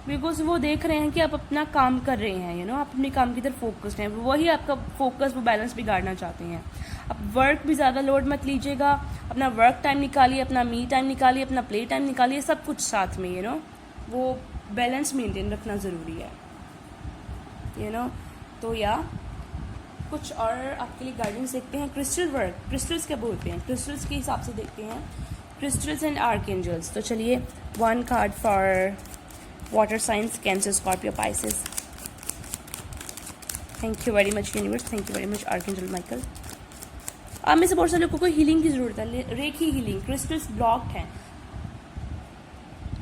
बिकॉज वो देख रहे हैं कि आप अपना काम कर रहे हैं, आप अपने काम की तरफ फोकस्ड हैं, वही आपका फोकस, वो बैलेंस बिगाड़ना चाहते हैं। अब वर्क भी ज़्यादा लोड मत लीजिएगा, अपना वर्क टाइम निकालिए, अपना मी टाइम निकालिए, अपना प्ले टाइम निकालिए, सब कुछ साथ में, वो बैलेंस मेंटेन रखना ज़रूरी है, तो या कुछ और आपके लिए गाइडेंस देखते हैं। क्रिस्टल वर्क, क्रिस्टल्स क्या बोलते हैं, क्रिस्टल्स के हिसाब से देखते हैं, क्रिस्टल्स एंड आर्कएंजल्स। तो चलिए, 1 card for water signs, Cancer, Scorpio, Pisces. Thank you very much universe, thank you very much archangel Michael. आप में से बहुत सारे लोगों को हीलिंग की जरूरत है, रेखी हीलिंग। क्रिस्टल्स ब्लॉक्ड हैं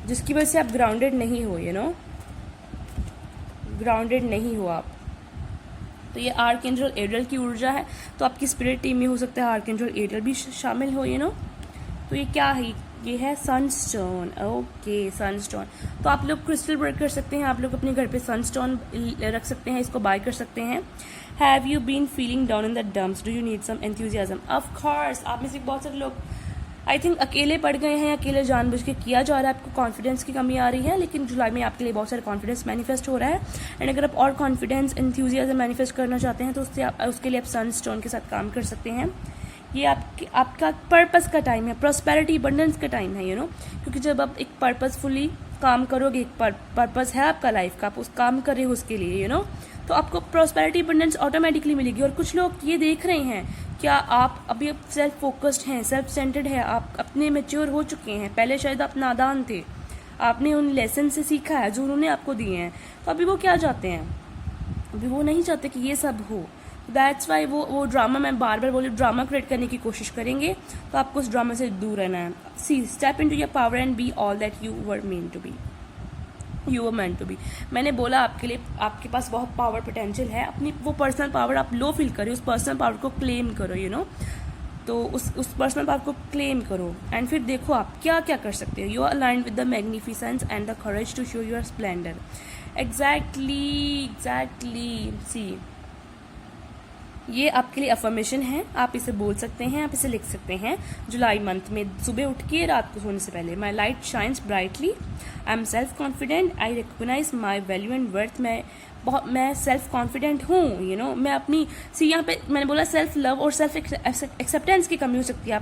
जिसकी वजह से आप ग्राउंडेड नहीं हो, ग्राउंडेड नहीं हो आप। तो ये आर्कएंजल एरियल की ऊर्जा है, तो आपकी स्पिरिट टीम में हो सकता है आर्कएंजल एरियल भी शामिल हो, तो ये क्या है, ये है सनस्टोन। Okay, Sunstone. तो आप लोग क्रिस्टल वर्क कर सकते हैं, आप लोग अपने घर पे सनस्टोन रख सकते हैं, इसको बाय कर सकते हैं। Have you been feeling down in the dumps, do you need some enthusiasm? Of course, आप में से बहुत सारे लोग आई थिंक अकेले पड़ गए हैं, अकेले जानबूझ के किया जा रहा है, आपको कॉन्फिडेंस की कमी आ रही है, लेकिन जुलाई में आपके लिए बहुत सारे कॉन्फिडेंस मैनिफेस्ट हो रहा है। एंड अगर आप और कॉन्फिडेंस, एंथुजियाज्म मैनिफेस्ट करना चाहते हैं तो उसके लिए आप सनस्टोन के साथ काम कर सकते हैं। ये आपका पर्पस का टाइम है, प्रॉस्पेरिटी, अबंडेंस का टाइम है, क्योंकि जब आप एक पर्पसफुली काम करोगे, एक पर्पस है आपका लाइफ का, आप उस काम कर रहे हो उसके लिए, तो आपको प्रॉस्पेरिटी, अबंडेंस ऑटोमेटिकली मिलेगी। और कुछ लोग ये देख रहे हैं, क्या आप अभी सेल्फ फोकस्ड हैं, सेल्फ सेंटर्ड है, आप अपने मैच्योर हो चुके हैं। पहले शायद आप नादान थे, आपने उन लेसन से सीखा है जो उन्होंने आपको दिए हैं, तो अभी वो क्या चाहते हैं, अभी वो नहीं चाहते कि ये सब हो। दैट्स वाई वो ड्रामा, मैं बार बार बोली, ड्रामा क्रिएट करने की कोशिश करेंगे, तो आपको उस ड्रामा से दूर रहना है। See, step into your power and be all that you were meant to be, you are meant to be. मैंने बोला आपके लिए, आपके पास बहुत पावर, पोटेंशियल है, अपनी वो पर्सनल पावर आप लो फील करो, उस पर्सनल पावर को क्लेम करो, तो उस पर्सनल पावर को क्लेम करो एंड फिर देखो आप क्या क्या कर सकते हो. You are aligned with the magnificence and the courage to show your splendour. Exactly. See, ये आपके लिए अफर्मेशन है. आप इसे बोल सकते हैं, आप इसे लिख सकते हैं जुलाई मंथ में सुबह उठ के रात को सोने से पहले. My light shines brightly, I am self confident, I recognize my value and worth. मैं सेल्फ कॉन्फिडेंट हूँ. मैं अपनी यहाँ पे मैंने बोला सेल्फ लव और सेल्फ एक्सेप्टेंस की कमी हो सकती है.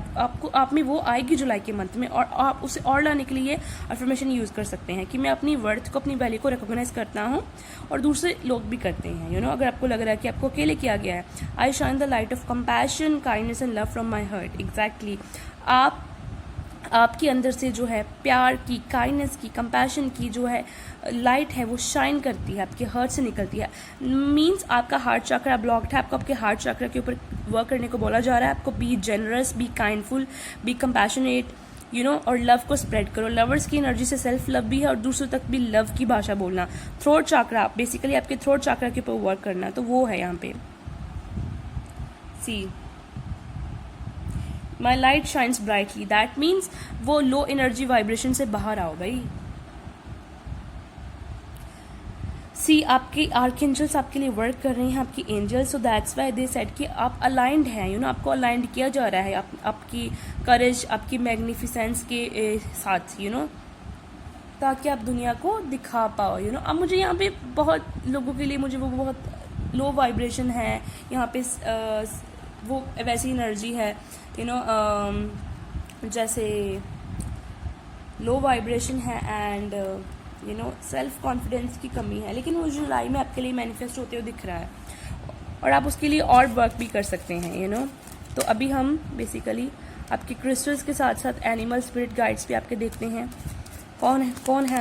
आप में वो आएगी जुलाई के मंथ में, और आप उसे और लाने के लिए अफर्मेशन यूज़ कर सकते हैं कि मैं अपनी वर्थ को, अपनी वैल्यू को रिकॉग्नाइज करता हूँ, और दूसरे लोग भी करते हैं. अगर आपको लग रहा है कि आपको अकेले किया गया है, I shine the light of compassion, kindness and love from my heart. Exactly. आपके अंदर से जो है प्यार की, काइंडनेस की, कंपैशन की जो है लाइट है वो शाइन करती है, आपके हार्ट से निकलती है. मींस आपका हार्ट चक्रा ब्लॉक्ड है, आपको आपके हार्ट चक्रा के ऊपर वर्क करने को बोला जा रहा है. आपको be generous, be kindful, be compassionate, और लव को स्प्रेड करो. लवर्स की एनर्जी से सेल्फ लव भी है और दूसरों तक भी लव की भाषा बोलना. थ्रोट चक्रा, बेसिकली आपके थ्रोट चक्रा के ऊपर वर्क करना, तो वो है यहाँ पे. See, my light shines brightly, that means वो लो एनर्जी वाइब्रेशन से बाहर आओ भाई. सी, आपके आर्कएंजल्स आपके लिए वर्क कर रहे हैं, आपकी angels. So that's why they said कि आप अलाइंड हैं. आपको अलाइंड किया जा रहा है आपकी करेज, आपकी मैग्निफिसेंस के साथ, ताकि आप दुनिया को दिखा पाओ. अब मुझे यहाँ पे बहुत लोगों के लिए मुझे वो बहुत लो वाइब्रेशन है यहाँ पे, वो वैसी एनर्जी है जैसे लो वाइब्रेशन है एंड सेल्फ कॉन्फिडेंस की कमी है. लेकिन वो जुलाई में आपके लिए मैनिफेस्ट होते हुए दिख रहा है, और आप उसके लिए और वर्क भी कर सकते हैं. तो अभी हम बेसिकली आपके क्रिस्टल्स के साथ साथ एनिमल स्पिरिट गाइड्स भी आपके देखते हैं. कौन है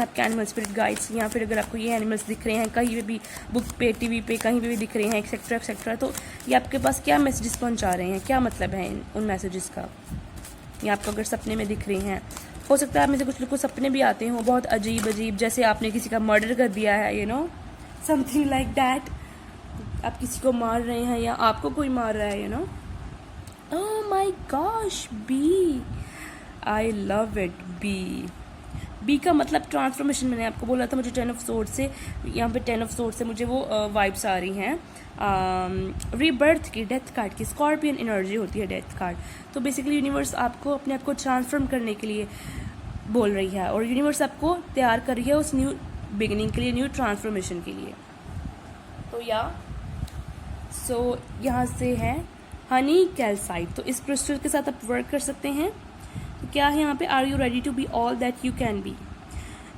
आपके एनिमल स्पिरिट गाइड्स, या फिर अगर आपको ये एनिमल्स दिख रहे हैं कहीं भी बुक पे, टीवी पे, कहीं पे भी दिख रहे हैं, एक्सेट्रा, तो ये आपके पास क्या मैसेजेस पहुंचा रहे हैं, क्या मतलब है उन मैसेजेस का. या आपको अगर सपने में दिख रहे हैं, हो सकता है आप में से कुछ लोग को सपने भी आते हों बहुत अजीब, जैसे आपने किसी का मर्डर कर दिया है, समथिंग लाइक दैट. आप किसी को मार रहे हैं या आपको कोई मार रहा है. Oh my gosh, B, I love it. B का मतलब ट्रांसफॉर्मेशन. मैंने आपको बोला था मुझे 10 ऑफ सोर्ड से, यहाँ पे 10 ऑफ सोर्ड से मुझे वो वाइब्स आ रही हैं रीबर्थ की, डेथ कार्ड की. स्कॉर्पियन एनर्जी होती है डेथ कार्ड. तो बेसिकली यूनिवर्स आपको अपने आप को ट्रांसफॉर्म करने के लिए बोल रही है, और यूनिवर्स आपको तैयार कर रही है उस न्यू बिगिनिंग के लिए, न्यू ट्रांसफॉर्मेशन के लिए. तो यहाँ से है हनी कैल्साइट. तो इस क्रिस्टल के साथ आप वर्क कर सकते हैं. तो क्या है यहाँ पे, are you ready to be all that you can be.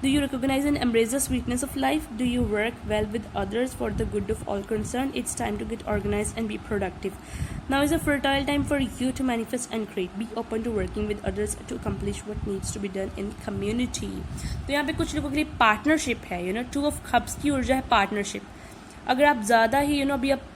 Do you recognize and embrace the sweetness of life? Do you work well with others for the good of all concerned? It's time to get organized and be productive. Now is a fertile time for you to manifest and create. Be open to working with others to accomplish what needs to be done in community. तो यहाँ पे कुछ लोगों के लिए partnership है. 2 of cups की ऊर्जा है पार्टनरशिप. अगर आप ज़्यादा ही अभी आप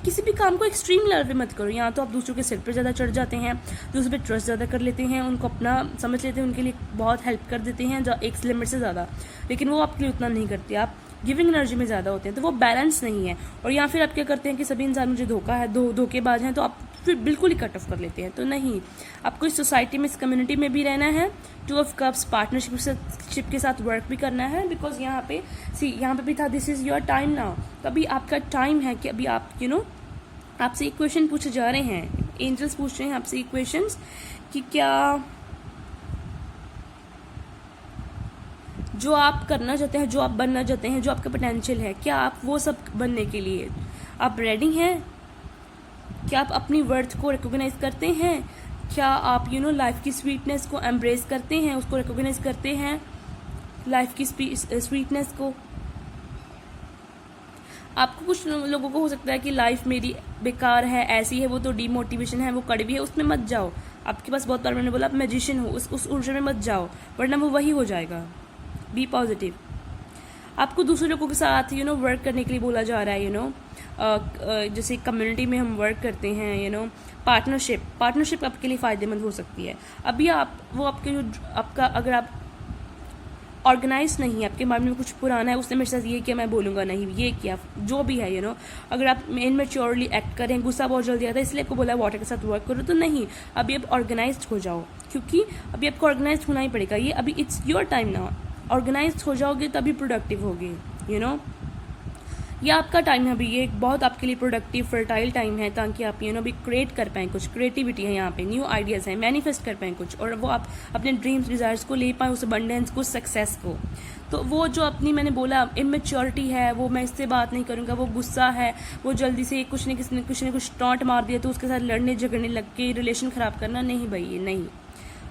किसी भी काम को एक्सट्रीम लेवल पे मत करो. यहाँ तो आप दूसरों के सिर पर ज़्यादा चढ़ जाते हैं, दूसरों पे ट्रस्ट ज़्यादा कर लेते हैं, उनको अपना समझ लेते हैं, उनके लिए बहुत हेल्प कर देते हैं एक लिमिट से ज़्यादा, लेकिन वो आपके लिए उतना नहीं करते. आप गिविंग एनर्जी में ज़्यादा होते हैं, तो वो बैलेंस नहीं है. और या फिर आप क्या करते हैं कि सभी इंसान मुझे धोखा है, धोखेबाज हैं, तो आप फिर बिल्कुल ही कट ऑफ कर लेते हैं. तो नहीं, आपको इस सोसाइटी में, इस कम्युनिटी में भी रहना है. 2 ऑफ कप्स पार्टनरशिप के साथ वर्क भी करना है. बिकॉज यहाँ पे भी था this is your time now. तो अभी आपका टाइम है कि अभी आप आपसे एक क्वेश्चन पूछे जा रहे हैं, एंजल्स पूछ रहे हैं आपसे एक क्वेश्चंस कि क्या जो आप करना चाहते हैं, जो आप बनना चाहते हैं, जो आपका पोटेंशियल है, क्या आप वो सब बनने के लिए आप रेडी हैं? क्या आप अपनी वर्थ को रिकॉग्नाइज करते हैं? क्या आप लाइफ की स्वीटनेस को एम्ब्रेस करते हैं, उसको रिकॉग्नाइज करते हैं, लाइफ की स्वीटनेस को? आपको कुछ लोगों को हो सकता है कि लाइफ मेरी बेकार है, ऐसी है, वो तो डीमोटिवेशन है, वो कड़वी है, उसमें मत जाओ. आपके पास बहुत बार मैंने बोला आप मैजिशियन हो, उस ऊर्जा में मत जाओ, वरना वो वही हो जाएगा. Be positive. आपको दूसरे लोगों के साथ वर्क करने के लिए बोला जा रहा है. जैसे कम्युनिटी में हम वर्क करते हैं, पार्टनरशिप आपके लिए फ़ायदेमंद हो सकती है. अभी आपका अगर आप ऑर्गेनाइज नहीं है, आपके माइंड में कुछ पुराना है, उसने मेरे साथ ये किया मैं बोलूँगा नहीं, ये किया, जो भी है अगर आप इनमेच्योरली एक्ट करें, गुस्सा बहुत जल्दी आता है, इसलिए आपको बोला वाटर के साथ वर्क करो, तो नहीं, अभी आप ऑर्गेनाइज हो जाओ, क्योंकि अभी आपको ऑर्गेनाइज होना ही पड़ेगा। ये अभी इट्स योर टाइम ना, ऑर्गेनाइज हो जाओगे तभी प्रोडक्टिव होगे। ये आपका टाइम है अभी, ये एक बहुत आपके लिए प्रोडक्टिव फर्टाइल टाइम है, ताकि आप अभी क्रिएट कर पाएँ कुछ, क्रिएटिविटी है यहाँ पे, न्यू आइडियाज़ हैं, मैनिफेस्ट कर पाएँ कुछ, और वो आप अपने ड्रीम्स डिज़ायर्स को ले पाएँ, उस अबंडेंस को, सक्सेस को। तो वो जो अपनी मैंने बोला इमेच्योरिटी है, वो मैं इससे बात नहीं करूँगा, वो गुस्सा है, वो जल्दी से कुछ ने कुछ टॉन्ट मार दिया तो उसके साथ लड़ने झगड़ने लग के रिलेशन ख़राब करना, नहीं भाई, ये नहीं।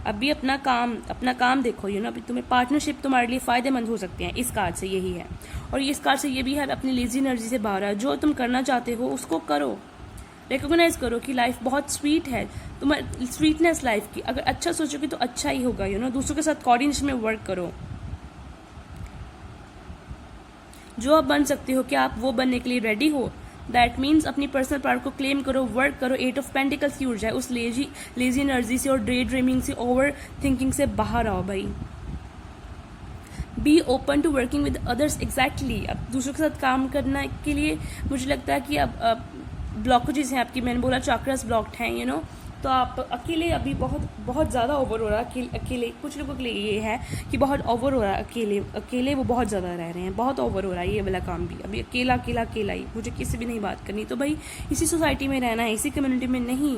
अभी अपना काम देखो, अभी तुम्हें पार्टनरशिप तुम्हारे लिए फ़ायदेमंद हो सकते हैं, इस कार्ड से यही है। और इस कार्ड से ये भी है, अपनी लेजी एनर्जी से बाहर है, जो तुम करना चाहते हो उसको करो, रिकॉग्नाइज करो कि लाइफ बहुत स्वीट है, तुम्हारी स्वीटनेस लाइफ की, अगर अच्छा सोचोगे तो अच्छा ही होगा। दूसरों के साथ कोऑर्डिनेशन में वर्क करो, जो आप बन सकते हो, क्या आप वो बनने के लिए रेडी हो? दैट मीन्स अपनी पर्सनल पावर को क्लेम करो, वर्क करो। 8 ऑफ पेंटिकल्स की ऊर्जा है, उस लेजी एनर्जी से और डे ड्रीमिंग से, ओवर थिंकिंग से बाहर आओ भाई। Be open to working with others. Exactly, अब दूसरों के साथ काम करने के लिए मुझे लगता है कि अब ब्लॉकेजेस हैं आपकी, मैंने बोला चक्रास ब्लॉक्ड हैं, तो आप अकेले अभी बहुत ज़्यादा ओवर हो रहा है अकेले। कुछ लोगों के लिए ये है कि बहुत ओवर हो रहा है अकेले वो बहुत ज़्यादा रह रहे हैं, बहुत ओवर हो रहा है ये वाला काम भी, अभी अकेला ही, मुझे किसी भी नहीं बात करनी, तो भाई इसी सोसाइटी में रहना है, इसी कम्युनिटी में नहीं,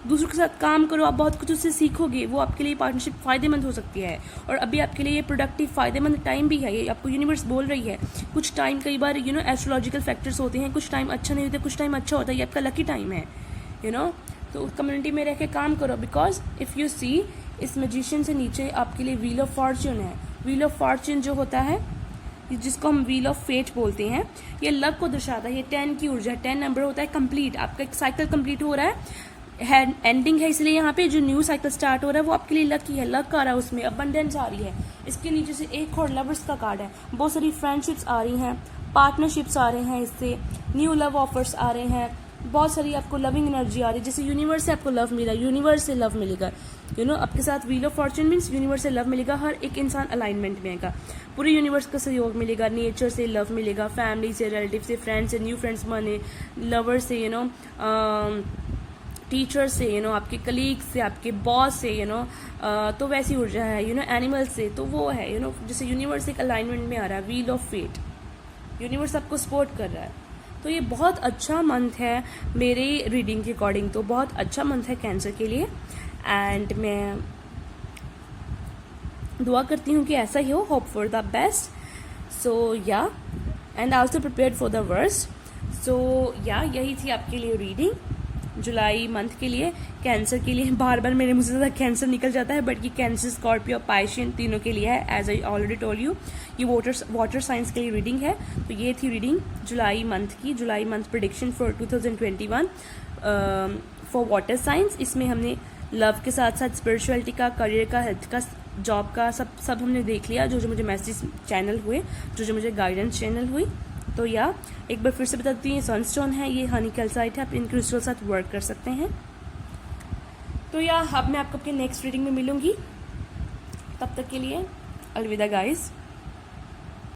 दूसरों के साथ काम करो, आप बहुत कुछ उससे सीखोगे, वो आपके लिए पार्टनरशिप फ़ायदेमंद हो सकती है। और अभी आपके लिए ये प्रोडक्टिव फ़ायदेमंद टाइम भी है, ये आपको यूनिवर्स बोल रही है। कुछ टाइम कई बार एस्ट्रोलॉजिकल फैक्टर्स होते हैं, कुछ टाइम अच्छा नहीं होता, कुछ टाइम अच्छा होता है, ये आपका लकी टाइम है, तो कम्युनिटी में रह के काम करो। बिकॉज इफ़ यू सी, इस मैजिशियन से नीचे आपके लिए व्हील ऑफ फॉर्च्यून है। व्हील ऑफ फॉर्च्यून जो होता है, जिसको हम व्हील ऑफ फेट बोलते हैं, ये लक को दर्शाता है, ये 10 की ऊर्जा, 10 नंबर होता है कंप्लीट, आपका एक साइकिल कंप्लीट हो रहा है, एंडिंग है, इसलिए यहाँ पे जो न्यू साइकिल स्टार्ट हो रहा है वो आपके लिए लकी है, लक आ रहा है, उसमें अबंडेंस आ रही है। इसके नीचे से एक और लवर्स का कार्ड है, बहुत सारी फ्रेंडशिप्स आ रही हैं, पार्टनरशिप्स आ रहे हैं, इससे न्यू लव ऑफर्स आ रहे हैं, बहुत सारी आपको लविंग एनर्जी आ रही है, जैसे यूनिवर्स से आपको लव मिला, यूनिवर्स से लव मिलेगा, आपके साथ wheel of Fortune means universe से लव मिलेगा, हर एक इंसान अलाइनमेंट में आएगा, पूरे यूनिवर्स का सहयोग मिलेगा, नेचर से लव मिलेगा, फैमिली से, रिलेटिव से, फ्रेंड से, न्यू फ्रेंड्स बने, लवर से, टीचर से, आपके कलीग से, आपके बॉस से, तो वैसी ऊर्जा है, एनिमल से, तो वो है, जैसे यूनिवर्स एक अलाइनमेंट में आ रहा है, व्हील ऑफ फेट, यूनिवर्स आपको सपोर्ट कर रहा है। तो ये बहुत अच्छा मंथ है मेरे रीडिंग के अकॉर्डिंग, तो बहुत अच्छा मंथ है कैंसर के लिए, एंड मैं दुआ करती हूँ कि ऐसा ही हो, hope for the best. So yeah, and also prepared for the worst. So yeah, यही थी आपके लिए रीडिंग जुलाई मंथ के लिए, कैंसर के लिए। बार बार मेरे मुझसे ज़्यादा कैंसर निकल जाता है, बट ये कैंसर, स्कॉर्पियो, पाइशियन तीनों के लिए है, as I already told you. ये वाटर साइंस के लिए रीडिंग है। तो ये थी रीडिंग जुलाई मंथ की, July month prediction for 2021 for water signs. इसमें हमने लव के साथ साथ स्पिरिचुअलिटी का, करियर का, हेल्थ का, जॉब का, सब हमने देख लिया, जो मुझे मैसेज चैनल हुए, जो मुझे गाइडेंस चैनल हुई। तो या एक बार फिर से बताती हूँ, ये सनस्टोन है, ये हनी कैल्साइट है, आप इन क्रिस्टल के साथ वर्क कर सकते हैं। तो या अब मैं आपको अपने नेक्स्ट रीडिंग में मिलूंगी, तब तक के लिए अलविदा गाइस।